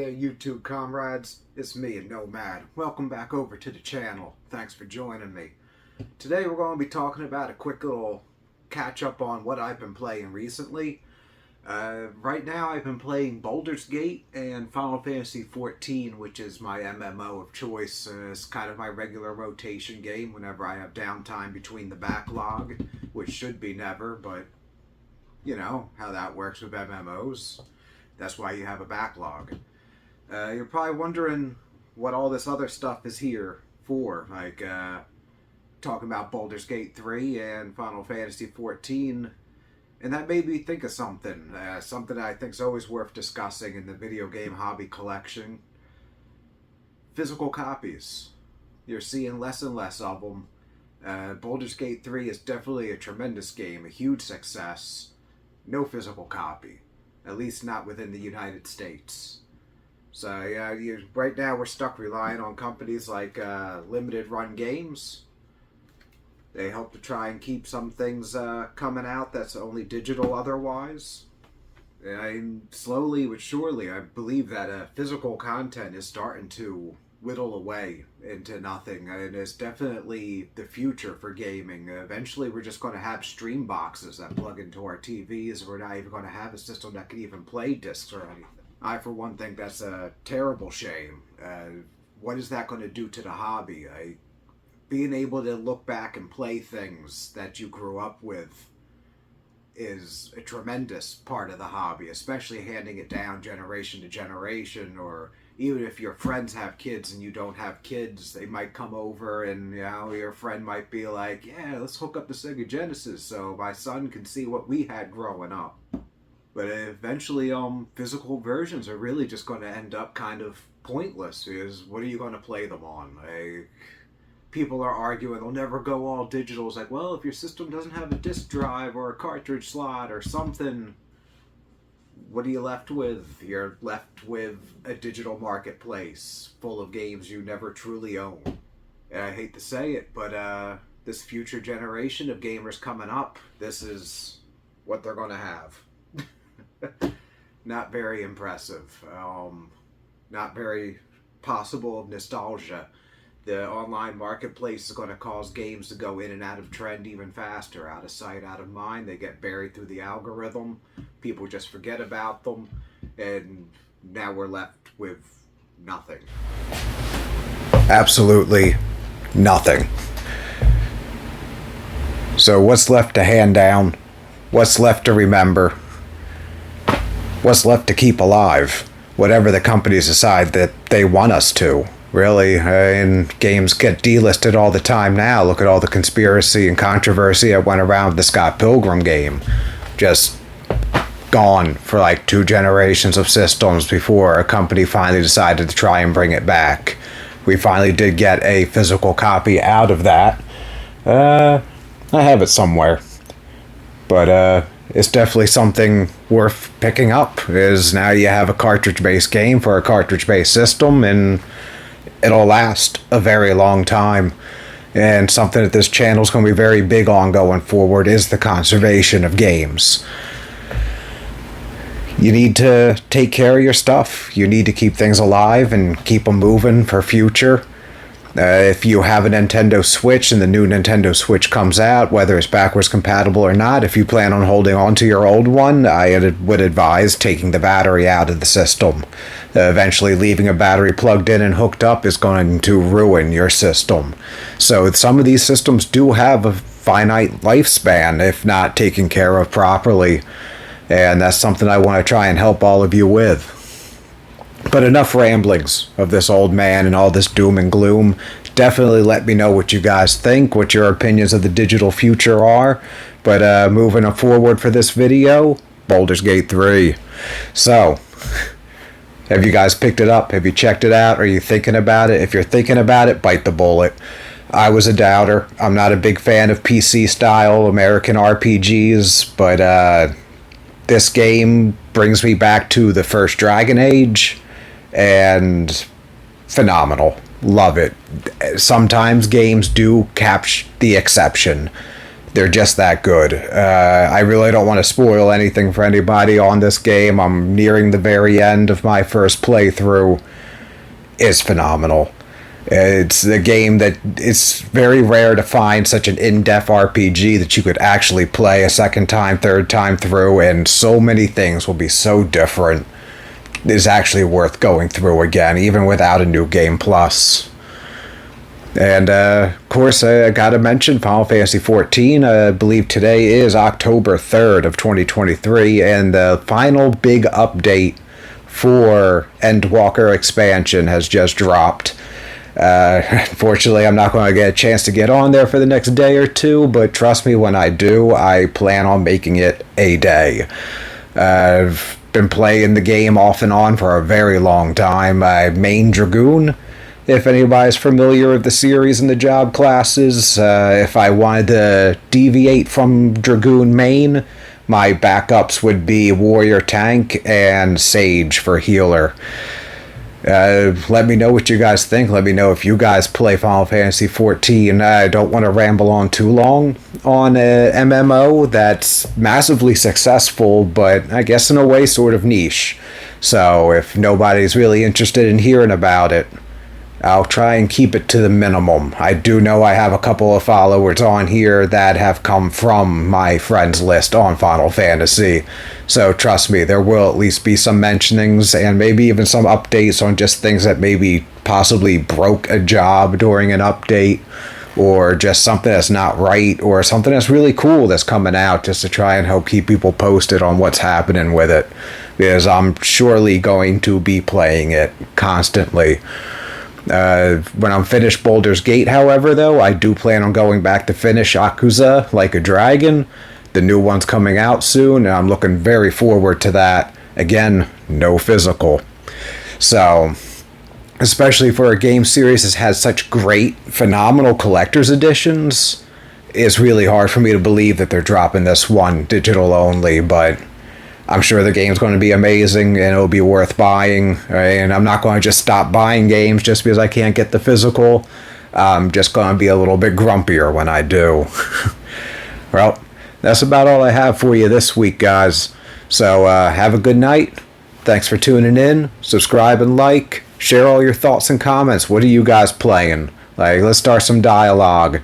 there, YouTube comrades. It's me, a Nomad. Welcome back over to the channel. Thanks for joining me. Today we're going to be talking about a quick little catch up on what I've been playing recently. Right now I've been playing Baldur's Gate and Final Fantasy XIV, which is my MMO of choice. It's kind of my regular rotation game whenever I have downtime between the backlog, which should be never, but you know how that works with MMOs. That's why you have a backlog. You're probably wondering what all this other stuff is here for, like talking about Baldur's Gate 3 and Final Fantasy XIV, and that made me think of something that I think is always worth discussing in the video game hobby collection. Physical copies. You're seeing less and less of them. Baldur's Gate 3 is definitely a tremendous game, a huge success. No physical copy. At least not within the United States. So yeah, right now we're stuck relying on companies like Limited Run Games. They hope to try and keep some things coming out that's only digital otherwise. And slowly but surely, I believe that physical content is starting to whittle away into nothing, and it's definitely the future for gaming. Eventually we're just going to have stream boxes that plug into our TVs. We're not even going to have a system that can even play discs or anything. I, for one, think that's a terrible shame. What is that going to do to the hobby? Being able to look back and play things that you grew up with is a tremendous part of the hobby, especially handing it down generation to generation, or even if your friends have kids and you don't have kids, they might come over and, you know, your friend might be like, yeah, let's hook up the Sega Genesis so my son can see what we had growing up. But eventually, physical versions are really just going to end up kind of pointless, because what are you going to play them on? People are arguing they'll never go all digital. It's like, well, if your system doesn't have a disk drive or a cartridge slot or something, what are you left with? You're left with a digital marketplace full of games you never truly own. And I hate to say it, but this future generation of gamers coming up, this is what they're going to have. Not very impressive. Not very possible nostalgia. The online marketplace is going to cause games to go in and out of trend even faster. Out of sight, out of mind. They get buried through the algorithm. People just forget about them. And now we're left with nothing. Absolutely nothing. So what's left to hand down? What's left to remember? What's left to keep alive? Whatever the companies decide that they want us to. Really, and games get delisted all the time now. Look at all the conspiracy and controversy that went around with the Scott Pilgrim game. Just gone for like 2 generations of systems before a company finally decided to try and bring it back. We finally did get a physical copy out of that. I have it somewhere. But it's definitely something worth picking up, is now you have a cartridge-based game for a cartridge-based system, and it'll last a very long time. And something that this channel is going to be very big on going forward is the conservation of games. You need to take care of your stuff. You need to keep things alive and keep them moving for future. If you have a Nintendo Switch and the new Nintendo Switch comes out, whether it's backwards compatible or not, if you plan on holding on to your old one, I would advise taking the battery out of the system. Eventually leaving a battery plugged in and hooked up is going to ruin your system. So some of these systems do have a finite lifespan if not taken care of properly, and that's something I want to try and help all of you with. But enough ramblings of this old man and all this doom and gloom. Definitely let me know what you guys think, what your opinions of the digital future are. But moving forward for this video, Baldur's Gate 3. So, have you guys picked it up? Have you checked it out? Are you thinking about it? If you're thinking about it, bite the bullet. I was a doubter. I'm not a big fan of PC-style American RPGs, but this game brings me back to the first Dragon Age, and phenomenal. Love it. Sometimes games do catch the exception. they're just that good. I really don't want to spoil anything for anybody on this game. I'm nearing the very end of my first playthrough. It's phenomenal. It's a game that it's very rare to find such an in-depth RPG that you could actually play a second time, third time through, and so many things will be so different. It's actually worth going through again, even without a new game plus. And, of course, I gotta mention Final Fantasy XIV. I believe today is October 3rd of 2023, and the final big update for Endwalker expansion has just dropped. Unfortunately, I'm not going to get a chance to get on there for the next day or two, but trust me, when I do, I plan on making it a day. I've been playing the game off and on for a very long time. I main Dragoon, if anybody's familiar with the series and the job classes. If I wanted to deviate from Dragoon main, my backups would be Warrior Tank and Sage for healer. Let me know what you guys think. Let me know if you guys play Final Fantasy XIV. I don't want to ramble on too long on a MMO that's massively successful, but I guess in a way sort of niche. So if nobody's really interested in hearing about it, I'll try and keep it to the minimum. I do know I have a couple of followers on here that have come from my friends list on Final Fantasy. So trust me, there will at least be some mentionings and maybe even some updates on just things that maybe possibly broke a job during an update, or just something that's not right, or something that's really cool that's coming out, just to try and help keep people posted on what's happening with it. Because I'm surely going to be playing it constantly. When I'm finished Baldur's Gate, however, though, I do plan on going back to finish Yakuza Like a Dragon. The new one's coming out soon, and I'm looking very forward to that. Again, no physical. So, especially for a game series that has such great, phenomenal collector's editions, it's really hard for me to believe that they're dropping this one digital only, but I'm sure the game's going to be amazing and it'll be worth buying. And I'm not going to just stop buying games just because I can't get the physical. I'm just going to be a little bit grumpier when I do. Well, that's about all I have for you this week, guys. So have a good night. Thanks for tuning in. Subscribe and like. Share all your thoughts and comments. What are you guys playing? Let's start some dialogue.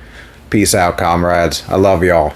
Peace out, comrades. I love y'all.